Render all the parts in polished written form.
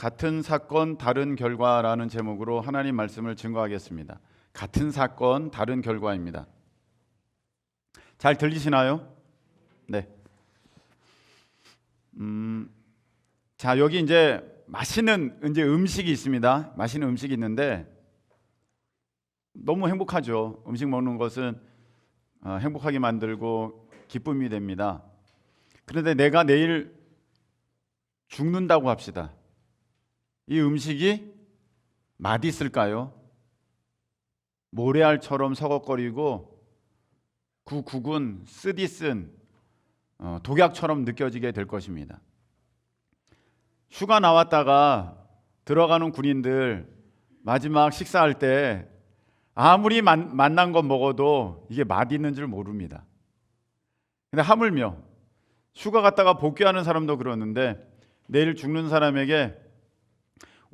같은 사건 다른 결과라는 제목으로 하나님 말씀을 증거하겠습니다. 같은 사건 다른 결과입니다. 잘 들리시나요? 네. 자, 여기 이제 맛있는 음식이 있습니다. 맛있는 음식이 있는데 너무 행복하죠. 음식 먹는 것은 행복하게 만들고 기쁨이 됩니다. 그런데 내가 내일 죽는다고 합시다. 이 음식이 맛있을까요? 모래알처럼 서걱거리고 그 국은 쓰디쓴 독약처럼 느껴지게 될 것입니다. 휴가 나왔다가 들어가는 군인들 마지막 식사할 때 아무리 맛난 거 먹어도 이게 맛있는 줄 모릅니다. 근데 하물며 휴가 갔다가 복귀하는 사람도 그러는데 내일 죽는 사람에게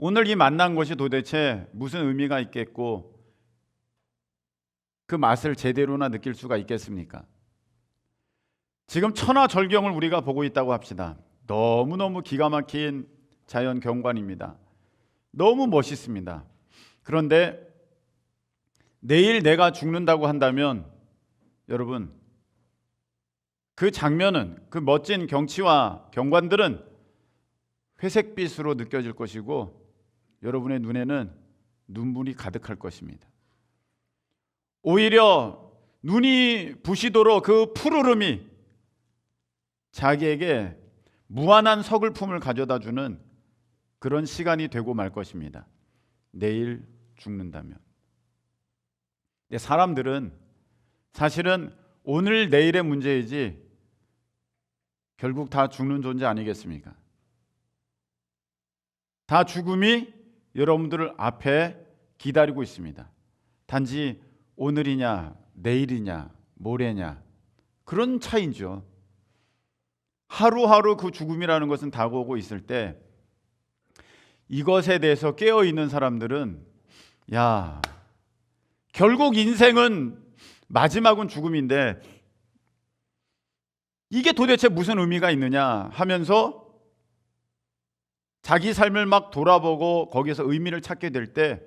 오늘 이 만난 것이 도대체 무슨 의미가 있겠고 그 맛을 제대로나 느낄 수가 있겠습니까? 지금 천하절경을 우리가 보고 있다고 합시다. 너무너무 기가 막힌 자연 경관입니다. 너무 멋있습니다. 그런데 내일 내가 죽는다고 한다면 여러분, 그 장면은, 그 멋진 경치와 경관들은 회색빛으로 느껴질 것이고 여러분의 눈에는 눈물이 가득할 것입니다. 오히려 눈이 부시도록 그 푸르름이 자기에게 무한한 서글픔을 가져다주는 그런 시간이 되고 말 것입니다. 내일 죽는다면. 사람들은 사실은 오늘 내일의 문제이지 결국 다 죽는 존재 아니겠습니까? 다 죽음이 여러분들 앞에 기다리고 있습니다. 단지 오늘이냐 내일이냐 모레냐 그런 차이죠. 하루하루 그 죽음이라는 것은 다가오고 있을 때 이것에 대해서 깨어있는 사람들은 결국 인생은 마지막은 죽음인데 이게 도대체 무슨 의미가 있느냐 하면서 자기 삶을 막 돌아보고 거기서 의미를 찾게 될 때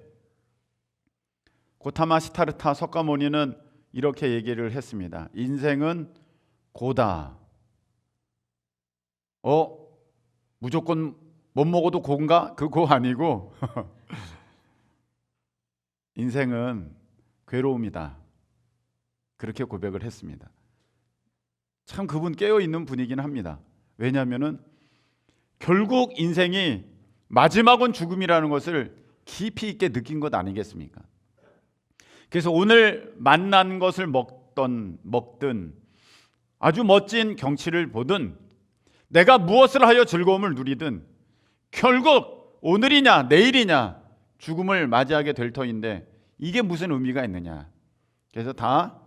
고타마 시타르타 석가모니는 이렇게 얘기를 했습니다. 인생은 고다. 무조건 못 먹어도 고인가? 그 고 아니고 인생은 괴로움이다. 그렇게 고백을 했습니다. 참 그분 깨어있는 분이긴 합니다. 왜냐하면은 결국 인생이 마지막은 죽음이라는 것을 깊이 있게 느낀 것 아니겠습니까? 그래서 오늘 만난 것을 먹든 아주 멋진 경치를 보든 내가 무엇을 하여 즐거움을 누리든 결국 오늘이냐 내일이냐 죽음을 맞이하게 될 터인데 이게 무슨 의미가 있느냐. 그래서 다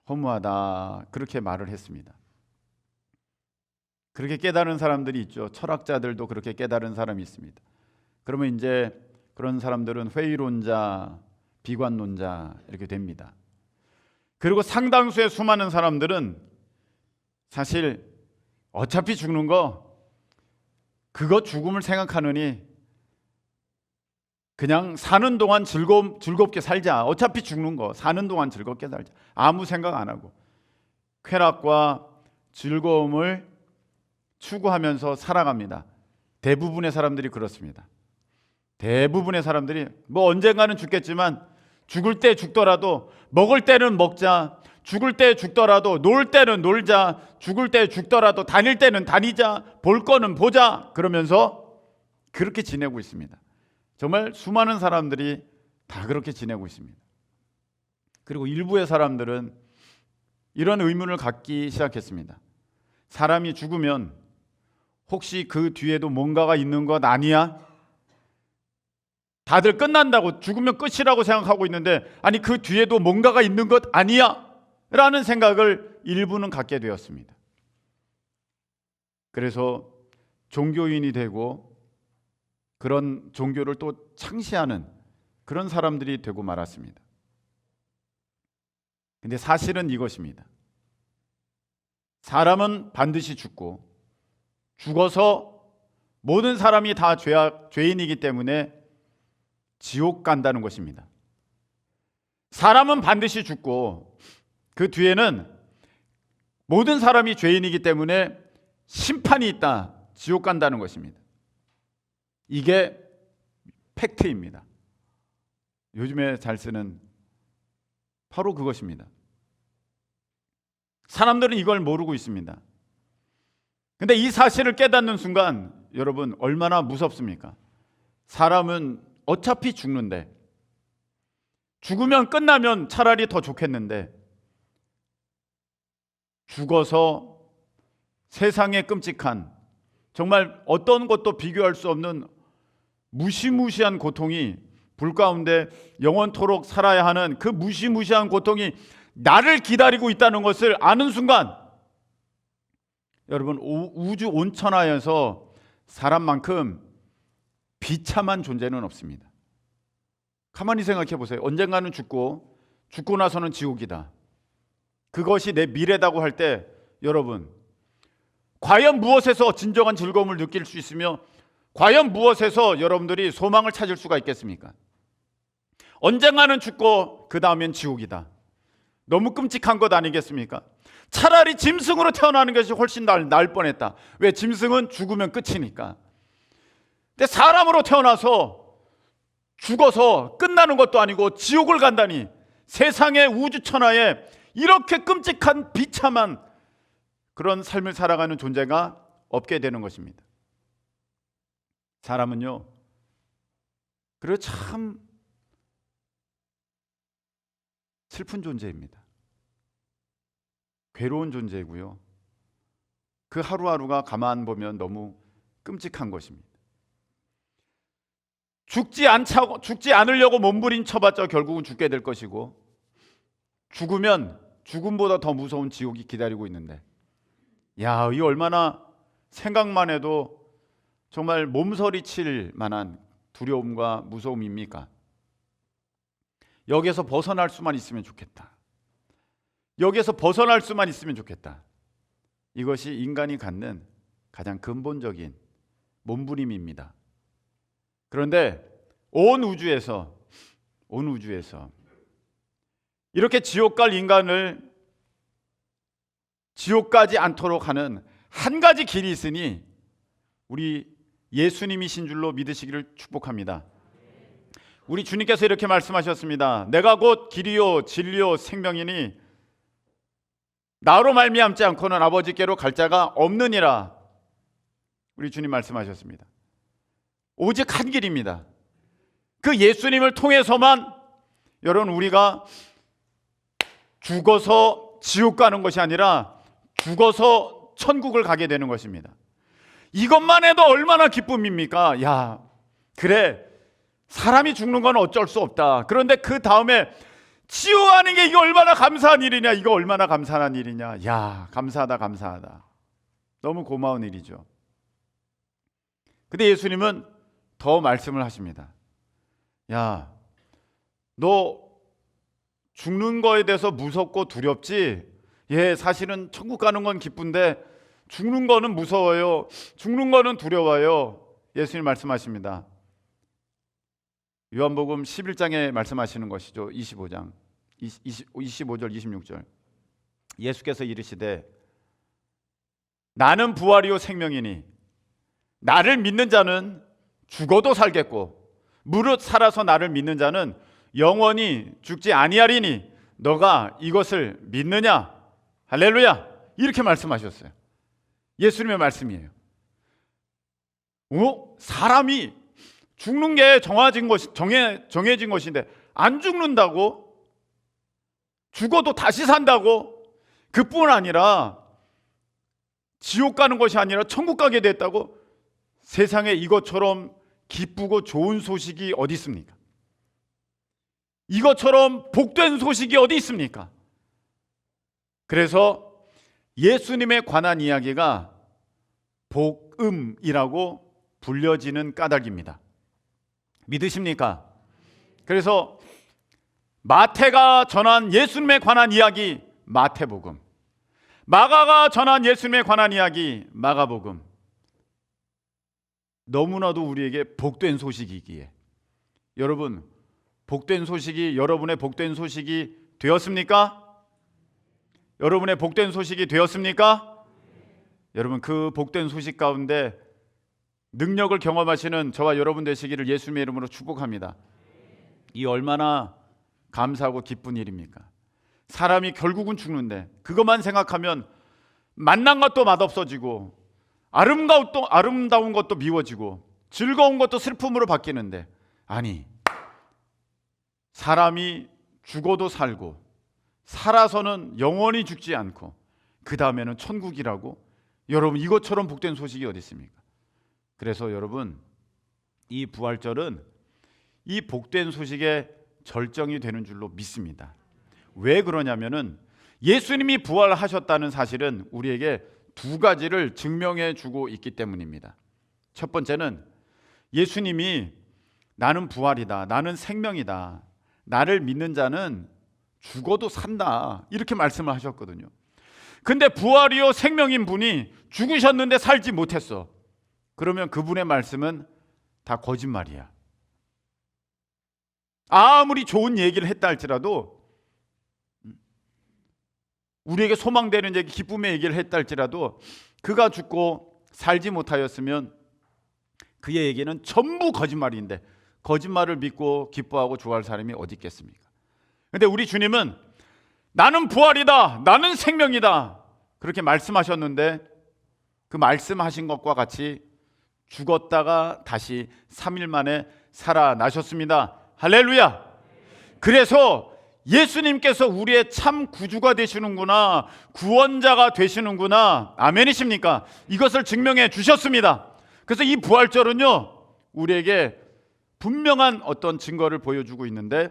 허무하다 그렇게 말을 했습니다. 그렇게 깨달은 사람들이 있죠. 철학자들도 그렇게 깨달은 사람이 있습니다. 그러면 이제 그런 사람들은 회의론자, 비관론자 이렇게 됩니다. 그리고 상당수의 수많은 사람들은 사실 어차피 죽는 거 그거 죽음을 생각하느니 그냥 사는 동안 즐겁게 살자. 어차피 죽는 거 사는 동안 즐겁게 살자. 아무 생각 안 하고 쾌락과 즐거움을 추구하면서 살아갑니다. 대부분의 사람들이 그렇습니다. 대부분의 사람들이 언젠가는 죽겠지만 죽을 때 죽더라도 먹을 때는 먹자. 죽을 때 죽더라도 놀 때는 놀자. 죽을 때 죽더라도 다닐 때는 다니자. 볼 거는 보자. 그러면서 그렇게 지내고 있습니다. 정말 수많은 사람들이 다 그렇게 지내고 있습니다. 그리고 일부의 사람들은 이런 의문을 갖기 시작했습니다. 사람이 죽으면 혹시 그 뒤에도 뭔가가 있는 것 아니야? 다들 끝난다고 죽으면 끝이라고 생각하고 있는데 아니 그 뒤에도 뭔가가 있는 것 아니야? 라는 생각을 일부는 갖게 되었습니다. 그래서 종교인이 되고 그런 종교를 또 창시하는 그런 사람들이 되고 말았습니다. 근데 사실은 이것입니다. 사람은 반드시 죽고 죽어서 모든 사람이 다 죄인이기 때문에 지옥 간다는 것입니다. 사람은 반드시 죽고 그 뒤에는 모든 사람이 죄인이기 때문에 심판이 있다, 지옥 간다는 것입니다. 이게 팩트입니다. 요즘에 잘 쓰는 바로 그것입니다. 사람들은 이걸 모르고 있습니다. 근데 이 사실을 깨닫는 순간 여러분 얼마나 무섭습니까? 사람은 어차피 죽는데, 죽으면 끝나면 차라리 더 좋겠는데, 죽어서 세상의 끔찍한, 정말 어떤 것도 비교할 수 없는 무시무시한 고통이, 불 가운데 영원토록 살아야 하는 그 무시무시한 고통이 나를 기다리고 있다는 것을 아는 순간, 여러분 우주 온천하에서 사람만큼 비참한 존재는 없습니다. 가만히 생각해 보세요. 언젠가는 죽고 나서는 지옥이다. 그것이 내 미래다고 할 때 여러분 과연 무엇에서 진정한 즐거움을 느낄 수 있으며 과연 무엇에서 여러분들이 소망을 찾을 수가 있겠습니까? 언젠가는 죽고 그 다음엔 지옥이다. 너무 끔찍한 것 아니겠습니까? 차라리 짐승으로 태어나는 것이 훨씬 나을 뻔했다. 왜? 짐승은 죽으면 끝이니까. 근데 사람으로 태어나서 죽어서 끝나는 것도 아니고 지옥을 간다니, 세상의 우주천하에 이렇게 끔찍한 비참한 그런 삶을 살아가는 존재가 없게 되는 것입니다. 사람은요, 그리고 참 슬픈 존재입니다. 괴로운 존재고요. 그 하루하루가 가만 보면 너무 끔찍한 것입니다. 죽지 않으려고 몸부림쳐봤자 결국은 죽게 될 것이고, 죽으면 죽음보다 더 무서운 지옥이 기다리고 있는데, 야, 이 얼마나 생각만 해도 정말 몸서리 칠 만한 두려움과 무서움입니까? 여기에서 벗어날 수만 있으면 좋겠다. 여기에서 벗어날 수만 있으면 좋겠다. 이것이 인간이 갖는 가장 근본적인 몸부림입니다. 그런데 온 우주에서 이렇게 지옥 갈 인간을 지옥 가지 않도록 하는 한 가지 길이 있으니 우리 예수님이신 줄로 믿으시기를 축복합니다. 우리 주님께서 이렇게 말씀하셨습니다. 내가 곧 길이요 진리요 생명이니 나로 말미암지 않고는 아버지께로 갈 자가 없느니라. 우리 주님 말씀하셨습니다. 오직 한 길입니다. 그 예수님을 통해서만 여러분 우리가 죽어서 지옥 가는 것이 아니라 죽어서 천국을 가게 되는 것입니다. 이것만 해도 얼마나 기쁨입니까? 야, 그래, 사람이 죽는 건 어쩔 수 없다. 그런데 그 다음에 치유하는 게 이게 얼마나 감사한 일이냐, 이거 얼마나 감사한 일이냐. 야, 감사하다. 너무 고마운 일이죠. 근데 예수님은 더 말씀을 하십니다. 야, 너 죽는 거에 대해서 무섭고 두렵지? 예, 사실은 천국 가는 건 기쁜데 죽는 거는 무서워요. 죽는 거는 두려워요. 예수님 말씀하십니다. 요한복음 11장에 말씀하시는 것이죠. 25장 25절 26절. 예수께서 이르시되 나는 부활이요 생명이니 나를 믿는 자는 죽어도 살겠고 무릇 살아서 나를 믿는 자는 영원히 죽지 아니하리니 너가 이것을 믿느냐? 할렐루야. 이렇게 말씀하셨어요. 예수님의 말씀이에요. 사람이 죽는 게 정해진 것인데 안 죽는다고? 죽어도 다시 산다고? 그뿐 아니라 지옥 가는 것이 아니라 천국 가게 됐다고? 세상에 이것처럼 기쁘고 좋은 소식이 어디 있습니까? 이것처럼 복된 소식이 어디 있습니까? 그래서 예수님에 관한 이야기가 복음이라고 불려지는 까닭입니다. 믿으십니까? 그래서 마태가 전한 예수님에 관한 이야기 마태복음, 마가가 전한 예수님에 관한 이야기 마가복음, 너무나도 우리에게 복된 소식이기에, 여러분, 복된 소식이 여러분의 복된 소식이 되었습니까? 여러분의 복된 소식이 되었습니까? 여러분, 그 복된 소식 가운데 능력을 경험하시는 저와 여러분 되시기를 예수님의 이름으로 축복합니다. 이 얼마나 감사하고 기쁜 일입니까? 사람이 결국은 죽는데 그것만 생각하면 만난 것도 맛없어지고 아름다운 것도 미워지고 즐거운 것도 슬픔으로 바뀌는데, 아니, 사람이 죽어도 살고 살아서는 영원히 죽지 않고 그 다음에는 천국이라고? 여러분, 이것처럼 복된 소식이 어디 있습니까? 그래서 여러분, 이 부활절은 이 복된 소식의 절정이 되는 줄로 믿습니다. 왜 그러냐면은 예수님이 부활하셨다는 사실은 우리에게 두 가지를 증명해 주고 있기 때문입니다. 첫 번째는 예수님이 나는 부활이다, 나는 생명이다, 나를 믿는 자는 죽어도 산다, 이렇게 말씀을 하셨거든요. 근데 부활이요 생명인 분이 죽으셨는데 살지 못했어. 그러면 그분의 말씀은 다 거짓말이야. 아무리 좋은 얘기를 했다 할지라도, 우리에게 소망되는 얘기, 기쁨의 얘기를 했다 할지라도 그가 죽고 살지 못하였으면 그의 얘기는 전부 거짓말인데 거짓말을 믿고 기뻐하고 좋아할 사람이 어디 있겠습니까? 근데 우리 주님은 나는 부활이다, 나는 생명이다, 그렇게 말씀하셨는데 그 말씀하신 것과 같이 죽었다가 다시 3일 만에 살아나셨습니다. 할렐루야. 그래서 예수님께서 우리의 참 구주가 되시는구나, 구원자가 되시는구나, 아멘이십니까? 이것을 증명해 주셨습니다. 그래서 이 부활절은요 우리에게 분명한 어떤 증거를 보여주고 있는데,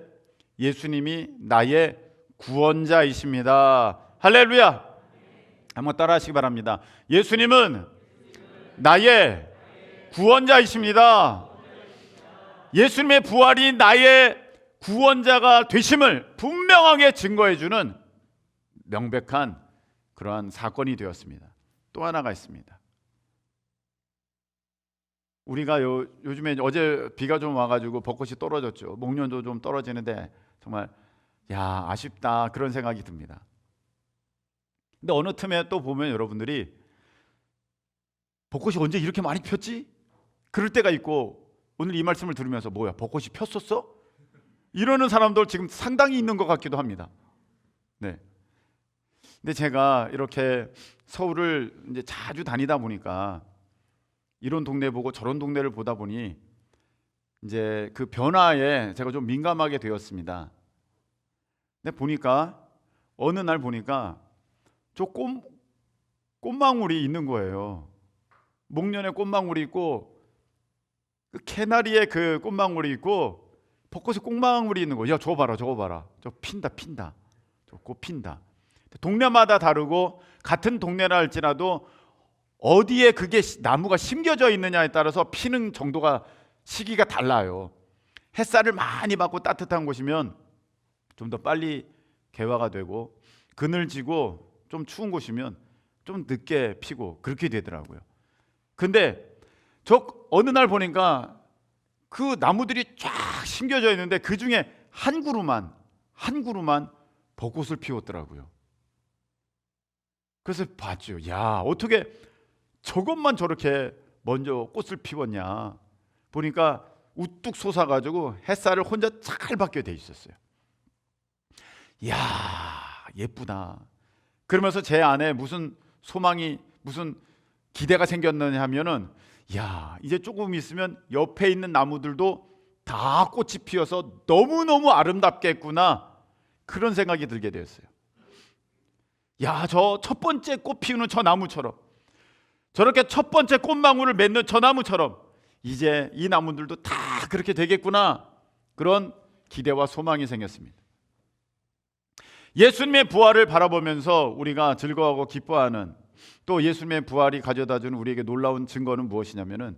예수님이 나의 구원자이십니다. 할렐루야. 한번 따라 하시기 바랍니다. 예수님은 나의 구원자이십니다. 예수님의 부활이 나의 구원자가 되심을 분명하게 증거해주는 명백한 그러한 사건이 되었습니다. 또 하나가 있습니다. 우리가 요즘에 어제 비가 좀 와가지고 벚꽃이 떨어졌죠. 목련도 좀 떨어지는데 정말 아쉽다, 그런 생각이 듭니다. 근데 어느 틈에 또 보면 여러분들이 벚꽃이 언제 이렇게 많이 폈지? 그럴 때가 있고, 오늘 이 말씀을 들으면서 뭐야, 벚꽃이 폈었어? 이러는 사람들 지금 상당히 있는 것 같기도 합니다. 네. 근데 제가 이렇게 서울을 이제 자주 다니다 보니까 이런 동네 보고 저런 동네를 보다 보니 이제 그 변화에 제가 좀 민감하게 되었습니다. 근데 보니까 어느 날 보니까 저 꽃망울이 있는 거예요. 목련에 꽃망울이 있고 그 개나리에 그 꽃망울이 있고 벚꽃에 꽃망울이 있는 거예요. 야, 저거 봐라, 저거 봐라. 저 핀다. 저 꽃 핀다. 동네마다 다르고 같은 동네라 할지라도 어디에 그게 나무가 심겨져 있느냐에 따라서 피는 정도가, 시기가 달라요. 햇살을 많이 받고 따뜻한 곳이면 좀 더 빨리 개화가 되고, 그늘지고 좀 추운 곳이면 좀 늦게 피고, 그렇게 되더라고요. 근데 저 어느 날 보니까 그 나무들이 쫙 심겨져 있는데 그 중에 한 그루만 벚꽃을 피웠더라고요. 그래서 봤죠. 야, 어떻게 저것만 저렇게 먼저 꽃을 피웠냐. 보니까 우뚝 솟아가지고 햇살을 혼자 잘 받게 돼 있었어요. 이야, 예쁘다. 그러면서 제 안에 무슨 소망이, 무슨 기대가 생겼느냐 하면은, 야, 이제 조금 있으면 옆에 있는 나무들도 다 꽃이 피어서 너무너무 아름답겠구나, 그런 생각이 들게 되었어요. 야, 저 첫 번째 꽃 피우는 저 나무처럼, 저렇게 첫 번째 꽃망울을 맺는 저 나무처럼 이제 이 나무들도 다 그렇게 되겠구나, 그런 기대와 소망이 생겼습니다. 예수님의 부활을 바라보면서 우리가 즐거워하고 기뻐하는, 또 예수님의 부활이 가져다주는 우리에게 놀라운 증거는 무엇이냐면은,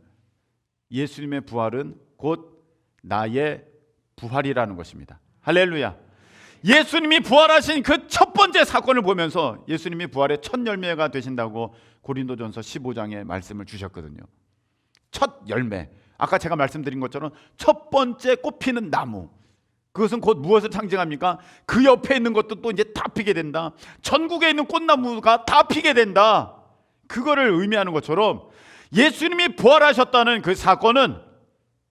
예수님의 부활은 곧 나의 부활이라는 것입니다. 할렐루야. 예수님이 부활하신 그 첫 번째 사건을 보면서 예수님이 부활의 첫 열매가 되신다고 고린도전서 15장에 말씀을 주셨거든요. 첫 열매, 아까 제가 말씀드린 것처럼 첫 번째 꽃피는 나무, 그것은 곧 무엇을 상징합니까? 그 옆에 있는 것도 또 이제 다 피게 된다. 전국에 있는 꽃나무가 다 피게 된다. 그거를 의미하는 것처럼 예수님이 부활하셨다는 그 사건은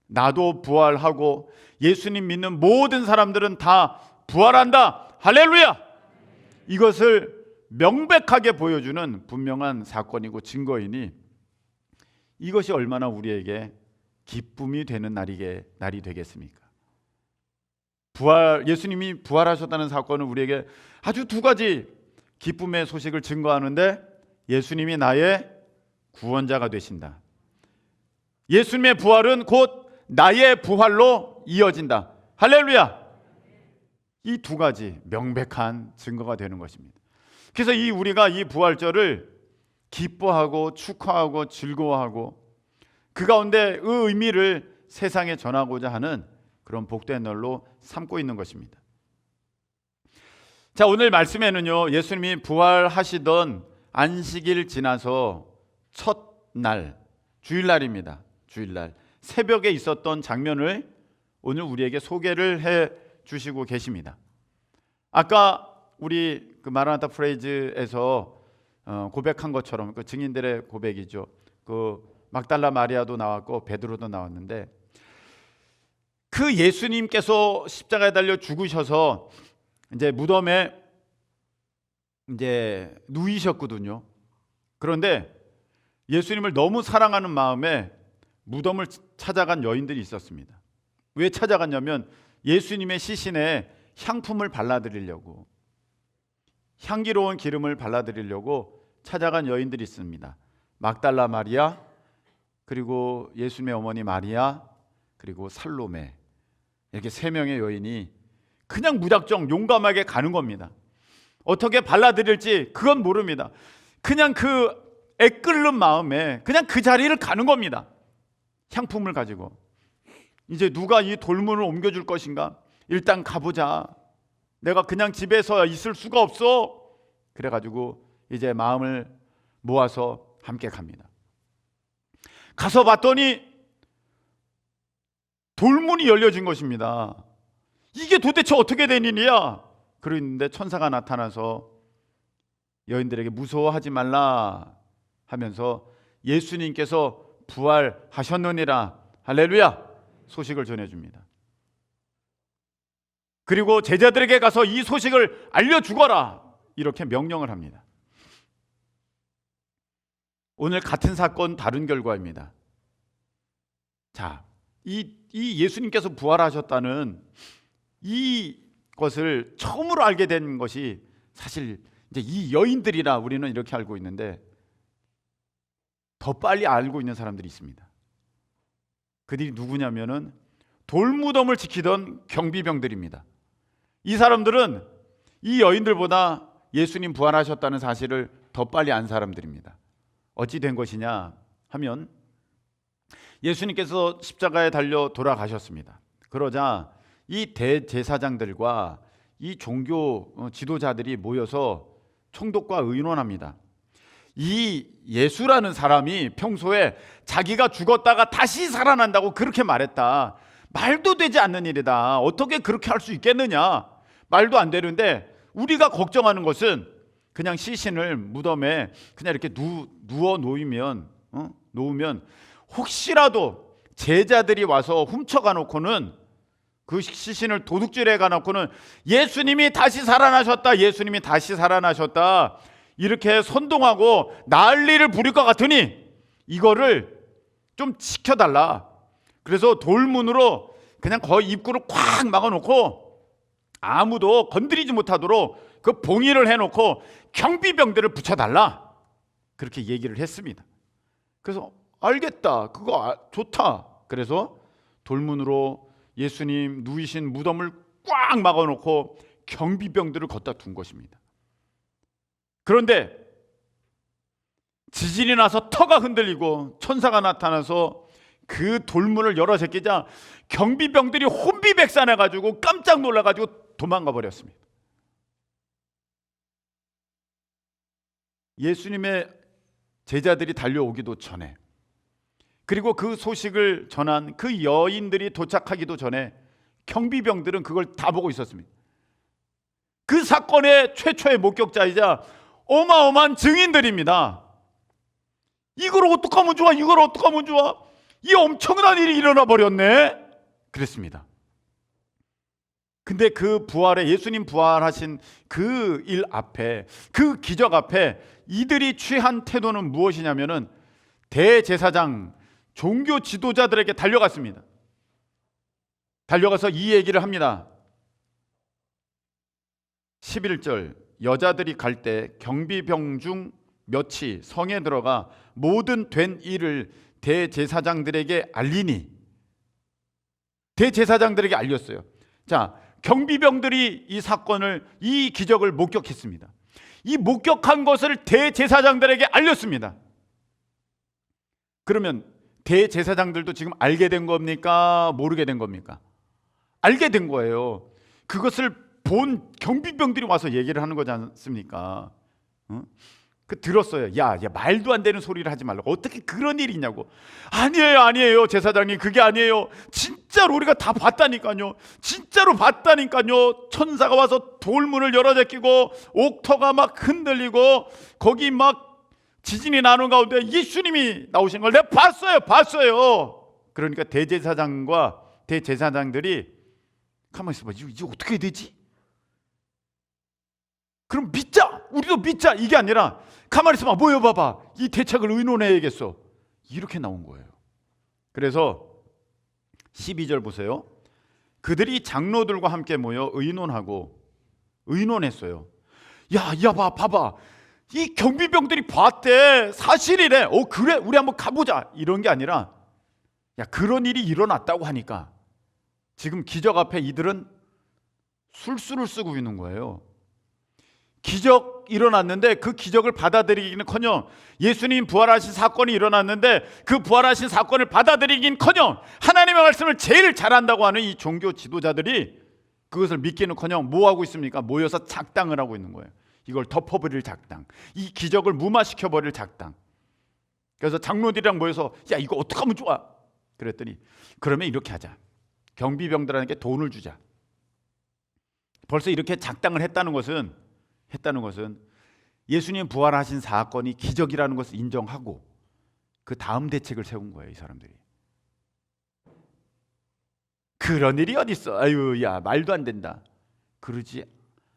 나도 부활하고 예수님 믿는 모든 사람들은 다 부활한다. 할렐루야! 이것을 명백하게 보여주는 분명한 사건이고 증거이니 이것이 얼마나 우리에게 기쁨이 되는 날이 되겠습니까? 예수님이 부활하셨다는 사건은 우리에게 아주 두 가지 기쁨의 소식을 증거하는데, 예수님이 나의 구원자가 되신다. 예수님의 부활은 곧 나의 부활로 이어진다. 할렐루야! 이 두 가지 명백한 증거가 되는 것입니다. 그래서 우리가 이 부활절을 기뻐하고 축하하고 즐거워하고 그 가운데 그 의미를 세상에 전하고자 하는 그런 복된 날로 삼고 있는 것입니다. 자, 오늘 말씀에는요, 예수님이 부활하시던 안식일 지나서 첫날, 주일날입니다. 주일날 새벽에 있었던 장면을 오늘 우리에게 소개를 해 주시고 계십니다. 아까 우리 그 마라나타 프레이즈에서 고백한 것처럼 그 증인들의 고백이죠. 그 막달라 마리아도 나왔고 베드로도 나왔는데, 그 예수님께서 십자가에 달려 죽으셔서 이제 무덤에 이제 누이셨거든요. 그런데 예수님을 너무 사랑하는 마음에 무덤을 찾아간 여인들이 있었습니다. 왜 찾아갔냐면 예수님의 시신에 향품을 발라드리려고, 향기로운 기름을 발라드리려고 찾아간 여인들이 있습니다. 막달라 마리아, 그리고 예수님의 어머니 마리아, 그리고 살로메, 이렇게 세 명의 여인이 그냥 무작정 용감하게 가는 겁니다. 어떻게 발라드릴지 그건 모릅니다. 그냥 그 애끓는 마음에 그냥 그 자리를 가는 겁니다. 향품을 가지고. 이제 누가 이 돌문을 옮겨줄 것인가? 일단 가보자. 내가 그냥 집에서 있을 수가 없어. 그래가지고 이제 마음을 모아서 함께 갑니다. 가서 봤더니 돌문이 열려진 것입니다. 이게 도대체 어떻게 된 일이야? 그러는데 천사가 나타나서 여인들에게 무서워하지 말라 하면서 예수님께서 부활하셨느니라, 할렐루야, 소식을 전해줍니다. 그리고 제자들에게 가서 이 소식을 알려주거라, 이렇게 명령을 합니다. 오늘 같은 사건 다른 결과입니다. 자, 이 예수님께서 부활하셨다는 이것을 처음으로 알게 된 것이 사실 이제 이 여인들이라 우리는 이렇게 알고 있는데, 더 빨리 알고 있는 사람들이 있습니다. 그들이 누구냐면은 돌무덤을 지키던 경비병들입니다. 이 사람들은 이 여인들보다 예수님 부활하셨다는 사실을 더 빨리 안 사람들입니다. 어찌 된 것이냐 하면, 예수님께서 십자가에 달려 돌아가셨습니다. 그러자 이 대제사장들과 이 종교 지도자들이 모여서 총독과 의논합니다. 이 예수라는 사람이 평소에 자기가 죽었다가 다시 살아난다고 그렇게 말했다. 말도 되지 않는 일이다. 어떻게 그렇게 할 수 있겠느냐? 말도 안 되는데, 우리가 걱정하는 것은 그냥 시신을 무덤에 그냥 이렇게 누워 놓으면 혹시라도 제자들이 와서 훔쳐가 놓고는, 그 시신을 도둑질해 가 놓고는 예수님이 다시 살아나셨다, 예수님이 다시 살아나셨다, 이렇게 선동하고 난리를 부릴 것 같으니 이거를 좀 지켜달라. 그래서 돌문으로 그냥 거의 입구를 꽉 막아놓고 아무도 건드리지 못하도록 그 봉의를 해놓고 경비병들을 붙여달라, 그렇게 얘기를 했습니다. 그래서 알겠다, 그거 좋다. 그래서 돌문으로 예수님 누이신 무덤을 꽉 막아놓고 경비병들을 걷다 둔 것입니다. 그런데 지진이 나서 터가 흔들리고 천사가 나타나서 그 돌문을 열어 제끼자 경비병들이 혼비백산해가지고 깜짝 놀라가지고 도망가 버렸습니다. 예수님의 제자들이 달려오기도 전에 그리고 그 소식을 전한 그 여인들이 도착하기도 전에 경비병들은 그걸 다 보고 있었습니다. 그 사건의 최초의 목격자이자 어마어마한 증인들입니다. 이걸 어떡하면 좋아? 이걸 어떡하면 좋아? 이 엄청난 일이 일어나 버렸네. 그랬습니다. 근데 그 부활에, 예수님 부활하신 그 일 앞에, 그 기적 앞에 이들이 취한 태도는 무엇이냐면은 대제사장, 종교 지도자들에게 달려갔습니다. 달려가서 이 얘기를 합니다. 11절, 여자들이 갈 때 경비병 중 몇이 성에 들어가 모든 된 일을 대제사장들에게 알리니, 대제사장들에게 알렸어요. 자, 경비병들이 이 사건을, 이 기적을 목격했습니다. 이 목격한 것을 대제사장들에게 알렸습니다. 그러면 대제사장들도 지금 알게 된 겁니까? 모르게 된 겁니까? 알게 된 거예요. 그것을 본 경비병들이 와서 얘기를 하는 거지 않습니까? 그 들었어요. 야, 말도 안 되는 소리를 하지 말라고. 어떻게 그런 일이 있냐고. 아니에요 제사장님, 그게 아니에요. 진짜로 우리가 다 봤다니까요. 진짜로 봤다니까요. 천사가 와서 돌문을 열어 제끼고 옥터가 막 흔들리고 거기 막 지진이 나는 가운데 예수님이 나오신 걸 내가 봤어요. 그러니까 대제사장과 대제사장들이 가만히 있어봐. 이제 어떻게 해야 되지? 그럼 믿자, 우리도 믿자, 이게 아니라 가만히 있어봐, 모여봐봐, 이 대책을 의논해야겠어, 이렇게 나온 거예요. 그래서 12절 보세요. 그들이 장로들과 함께 모여 의논했어요. 야, 봐봐, 이 경비병들이 봤대, 사실이래. 그래, 우리 한번 가보자, 이런 게 아니라, 야, 그런 일이 일어났다고 하니까 지금 기적 앞에 이들은 술수를 쓰고 있는 거예요. 기적 일어났는데 그 기적을 받아들이기는커녕, 예수님 부활하신 사건이 일어났는데 그 부활하신 사건을 받아들이기는커녕 하나님의 말씀을 제일 잘한다고 하는 이 종교 지도자들이 그것을 믿기는커녕 뭐 하고 있습니까? 모여서 작당을 하고 있는 거예요. 이걸 덮어버릴 작당, 이 기적을 무마시켜버릴 작당. 그래서 장로들이랑 모여서 야, 이거 어떡하면 좋아? 그랬더니 그러면 이렇게 하자, 경비병들에게 돈을 주자. 벌써 이렇게 작당을 했다는 것은 예수님 부활하신 사건이 기적이라는 것을 인정하고 그 다음 대책을 세운 거예요. 이 사람들이. 그런 일이 어딨어, 아유, 야, 말도 안 된다, 그러지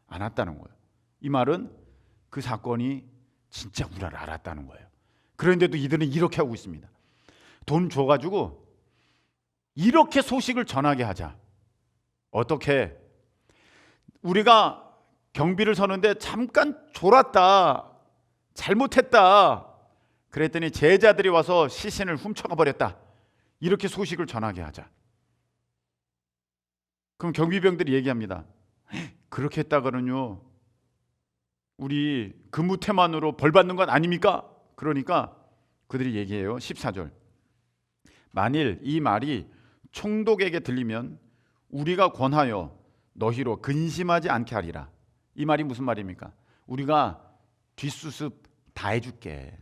않았다는 거예요. 이 말은 그 사건이 진짜 우리를 알았다는 거예요. 그런데도 이들은 이렇게 하고 있습니다. 돈 줘가지고 이렇게 소식을 전하게 하자. 어떻게? 우리가 경비를 서는데 잠깐 졸았다, 잘못했다, 그랬더니 제자들이 와서 시신을 훔쳐가 버렸다, 이렇게 소식을 전하게 하자. 그럼 경비병들이 얘기합니다. 그렇게 했다가는요, 우리 근무 태만으로 벌 받는 건 아닙니까? 그러니까 그들이 얘기해요. 14절, 만일 이 말이 총독에게 들리면 우리가 권하여 너희로 근심하지 않게 하리라. 이 말이 무슨 말입니까? 우리가 뒷수습 다 해줄게.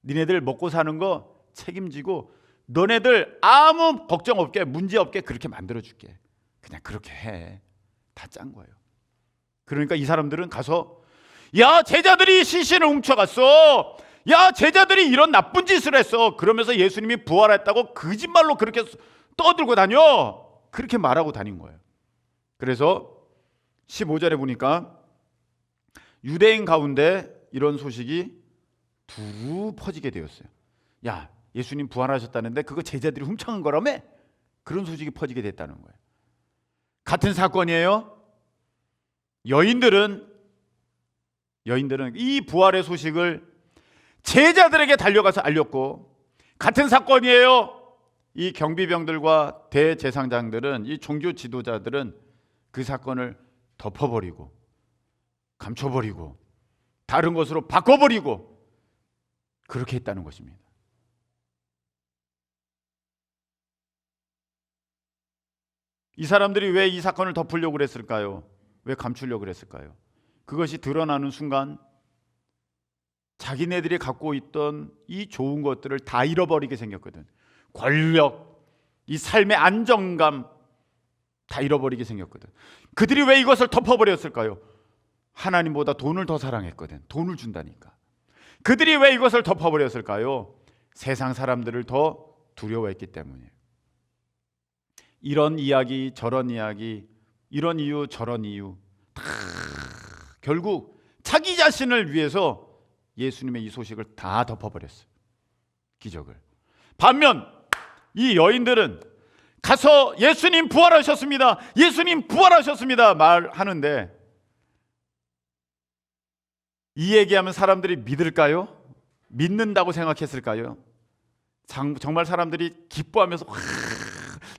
니네들 먹고 사는 거 책임지고 너네들 아무 걱정 없게, 문제 없게 그렇게 만들어줄게. 그냥 그렇게 해. 다 짠 거예요. 그러니까 이 사람들은 가서 야, 제자들이 시신을 훔쳐갔어, 야, 제자들이 이런 나쁜 짓을 했어, 그러면서 예수님이 부활했다고 거짓말로 그렇게 떠들고 다녀, 그렇게 말하고 다닌 거예요. 그래서 15절에 보니까 유대인 가운데 이런 소식이 두루 퍼지게 되었어요. 야, 예수님 부활하셨다는데 그거 제자들이 훔쳐간 거라며? 그런 소식이 퍼지게 됐다는 거예요. 같은 사건이에요. 여인들은 이 부활의 소식을 제자들에게 달려가서 알렸고, 같은 사건이에요. 이 경비병들과 대제사장들은, 이 종교 지도자들은 그 사건을 덮어버리고 감춰버리고 다른 것으로 바꿔버리고 그렇게 했다는 것입니다. 이 사람들이 왜 이 사건을 덮으려고 그랬을까요? 왜 감추려고 그랬을까요? 그것이 드러나는 순간 자기네들이 갖고 있던 이 좋은 것들을 다 잃어버리게 생겼거든. 권력, 이 삶의 안정감 다 잃어버리게 생겼거든. 그들이 왜 이것을 덮어버렸을까요? 하나님보다 돈을 더 사랑했거든. 돈을 준다니까. 그들이 왜 이것을 덮어버렸을까요? 세상 사람들을 더 두려워했기 때문이에요. 이런 이야기 저런 이야기, 이런 이유 저런 이유 다 결국 자기 자신을 위해서 예수님의 이 소식을 다 덮어버렸어요. 기적을. 반면 이 여인들은 가서 예수님 부활하셨습니다, 예수님 부활하셨습니다 말하는데, 이 얘기하면 사람들이 믿을까요? 믿는다고 생각했을까요? 정말 사람들이 기뻐하면서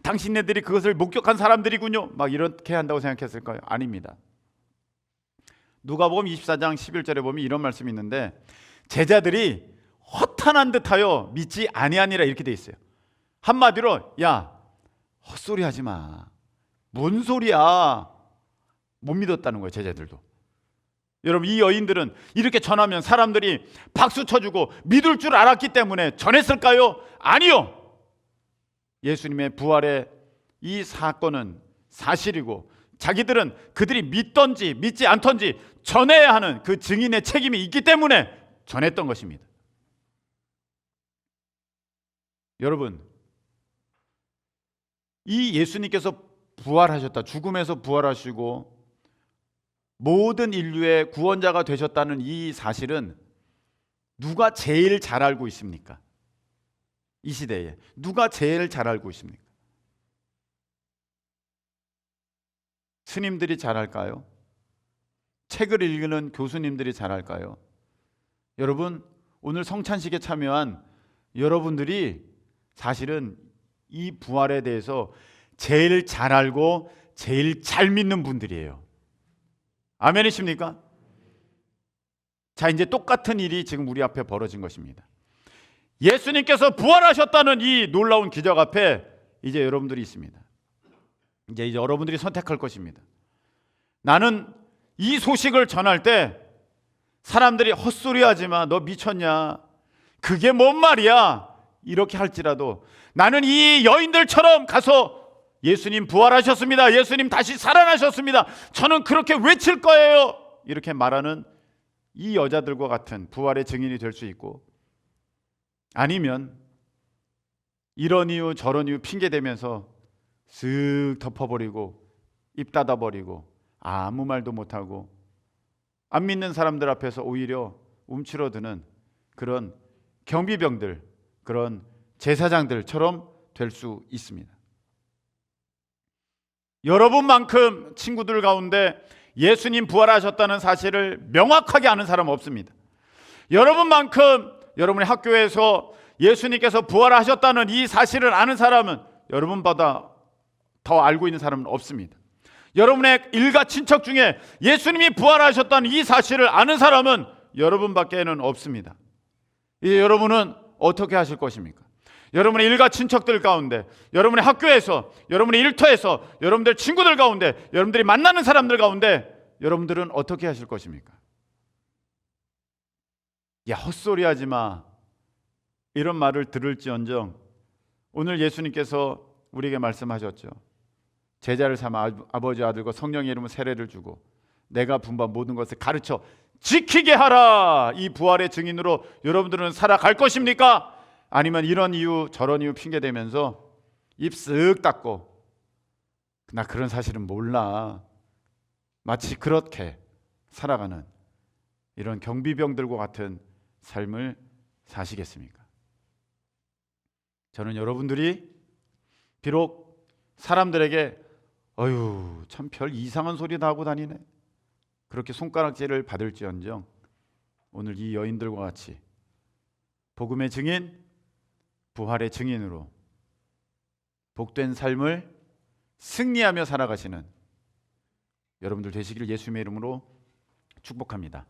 당신네들이 그것을 목격한 사람들이군요 막 이렇게 한다고 생각했을까요? 아닙니다. 누가복음 24장 11절에 보면 이런 말씀이 있는데, 제자들이 허탄한 듯하여 믿지 아니하니라 이렇게 돼 있어요. 한마디로 야 헛소리 하지 마, 뭔 소리야, 못 믿었다는 거예요. 제자들도. 여러분, 이 여인들은 이렇게 전하면 사람들이 박수 쳐주고 믿을 줄 알았기 때문에 전했을까요? 아니요. 예수님의 부활의 이 사건은 사실이고 자기들은 그들이 믿던지 믿지 않던지 전해야 하는 그 증인의 책임이 있기 때문에 전했던 것입니다. 여러분, 이 예수님께서 부활하셨다, 죽음에서 부활하시고 모든 인류의 구원자가 되셨다는 이 사실은 누가 제일 잘 알고 있습니까? 이 시대에 누가 제일 잘 알고 있습니까? 스님들이 잘 알까요? 책을 읽는 교수님들이 잘 알까요? 여러분, 오늘 성찬식에 참여한 여러분들이 사실은 이 부활에 대해서 제일 잘 알고 제일 잘 믿는 분들이에요. 아멘이십니까? 자, 이제 똑같은 일이 지금 우리 앞에 벌어진 것입니다. 예수님께서 부활하셨다는 이 놀라운 기적 앞에 이제 여러분들이 있습니다. 이제 여러분들이 선택할 것입니다. 나는 이 소식을 전할 때 사람들이 헛소리하지 마, 너 미쳤냐, 그게 뭔 말이야, 이렇게 할지라도 나는 이 여인들처럼 가서 예수님 부활하셨습니다, 예수님 다시 살아나셨습니다, 저는 그렇게 외칠 거예요, 이렇게 말하는 이 여자들과 같은 부활의 증인이 될 수 있고, 아니면 이런 이유 저런 이유 핑계대면서 쓱 덮어버리고 입 닫아버리고 아무 말도 못하고 안 믿는 사람들 앞에서 오히려 움츠러드는 그런 경비병들, 그런 제사장들처럼 될 수 있습니다. 여러분만큼 친구들 가운데 예수님 부활하셨다는 사실을 명확하게 아는 사람은 없습니다. 여러분만큼 여러분의 학교에서 예수님께서 부활하셨다는 이 사실을 아는 사람은 여러분보다 더 알고 있는 사람은 없습니다. 여러분의 일가 친척 중에 예수님이 부활하셨다는 이 사실을 아는 사람은 여러분밖에는 없습니다. 이제 여러분은 어떻게 하실 것입니까? 여러분의 일가 친척들 가운데, 여러분의 학교에서, 여러분의 일터에서, 여러분들 친구들 가운데, 여러분들이 만나는 사람들 가운데 여러분들은 어떻게 하실 것입니까? 야, 헛소리 하지 마, 이런 말을 들을지언정 오늘 예수님께서 우리에게 말씀하셨죠. 제자를 삼아 아버지, 아들과 성령의 이름으로 세례를 주고 내가 분부한 모든 것을 가르쳐 지키게 하라. 이 부활의 증인으로 여러분들은 살아갈 것입니까? 아니면 이런 이유 저런 이유 핑계대면서 입 쓱 닫고 나 그런 사실은 몰라, 마치 그렇게 살아가는 이런 경비병들과 같은 삶을 사시겠습니까? 저는 여러분들이 비록 사람들에게 어휴 참 별 이상한 소리 다 하고 다니네, 그렇게 손가락질을 받을지언정 오늘 이 여인들과 같이 복음의 증인, 부활의 증인으로 복된 삶을 승리하며 살아가시는 여러분들 되시기를 예수님의 이름으로 축복합니다.